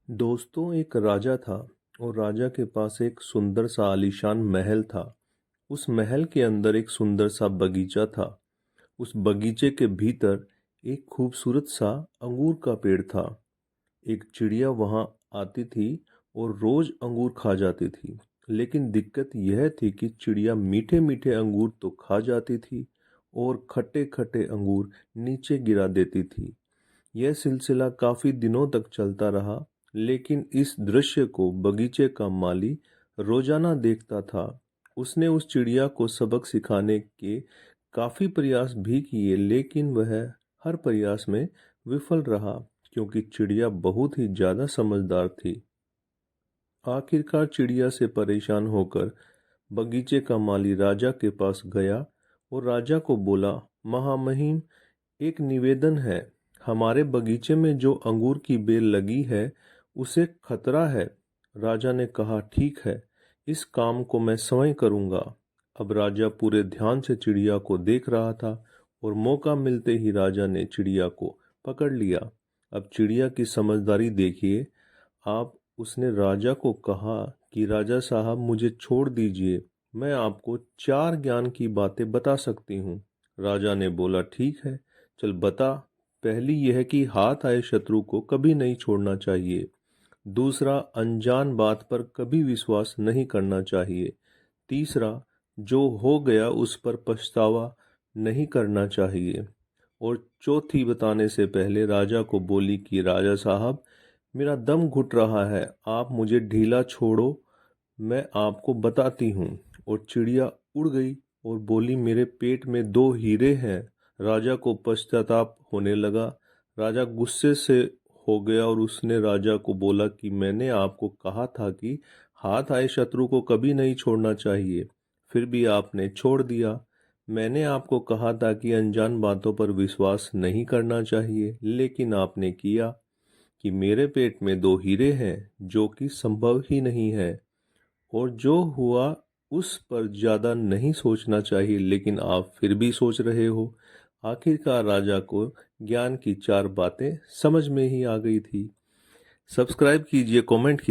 दोस्तों, एक राजा था और राजा के पास एक सुंदर सा आलीशान महल था। उस महल के अंदर एक सुंदर सा बगीचा था। उस बगीचे के भीतर एक खूबसूरत सा अंगूर का पेड़ था। एक चिड़िया वहां आती थी और रोज अंगूर खा जाती थी। लेकिन दिक्कत यह थी कि चिड़िया मीठे मीठे अंगूर तो खा जाती थी और खट्टे खट्टे अंगूर नीचे गिरा देती थी। यह सिलसिला काफी दिनों तक चलता रहा। लेकिन इस दृश्य को बगीचे का माली रोजाना देखता था। उसने उस चिड़िया को सबक सिखाने के काफी प्रयास भी किए, लेकिन वह हर प्रयास में विफल रहा, क्योंकि चिड़िया बहुत ही ज्यादा समझदार थी। आखिरकार चिड़िया से परेशान होकर बगीचे का माली राजा के पास गया और राजा को बोला, महामहिम, एक निवेदन है। हमारे बगीचे में जो अंगूर की बेल लगी है उसे खतरा है। राजा ने कहा, ठीक है, इस काम को मैं स्वयं करूंगा। अब राजा पूरे ध्यान से चिड़िया को देख रहा था और मौका मिलते ही राजा ने चिड़िया को पकड़ लिया। अब चिड़िया की समझदारी देखिए आप। उसने राजा को कहा कि राजा साहब, मुझे छोड़ दीजिए, मैं आपको 4 ज्ञान की बातें बता सकती हूँ। राजा ने बोला, ठीक है, चल बता। पहली यह कि हाथ आए शत्रु को कभी नहीं छोड़ना चाहिए। दूसरा, अनजान बात पर कभी विश्वास नहीं करना चाहिए। तीसरा, जो हो गया उस पर पछतावा नहीं करना चाहिए। और चौथी बताने से पहले राजा को बोली कि राजा साहब, मेरा दम घुट रहा है, आप मुझे ढीला छोड़ो, मैं आपको बताती हूँ। और चिड़िया उड़ गई और बोली, मेरे पेट में 2 हीरे हैं। राजा को पश्चाताप होने लगा। राजा गुस्से से हो गया और उसने राजा को बोला कि मैंने आपको कहा था कि हाथ आए शत्रु को कभी नहीं छोड़ना चाहिए, फिर भी आपने छोड़ दिया। मैंने आपको कहा था कि अनजान बातों पर विश्वास नहीं करना चाहिए, लेकिन आपने किया। कि मेरे पेट में 2 हीरे हैं, जो कि संभव ही नहीं है। और जो हुआ उस पर ज्यादा नहीं सोचना चाहिए, लेकिन आप फिर भी सोच रहे हो। आखिरकार राजा को ज्ञान की 4 बातें समझ में ही आ गई थी। सब्सक्राइब कीजिए, कमेंट कीजिए।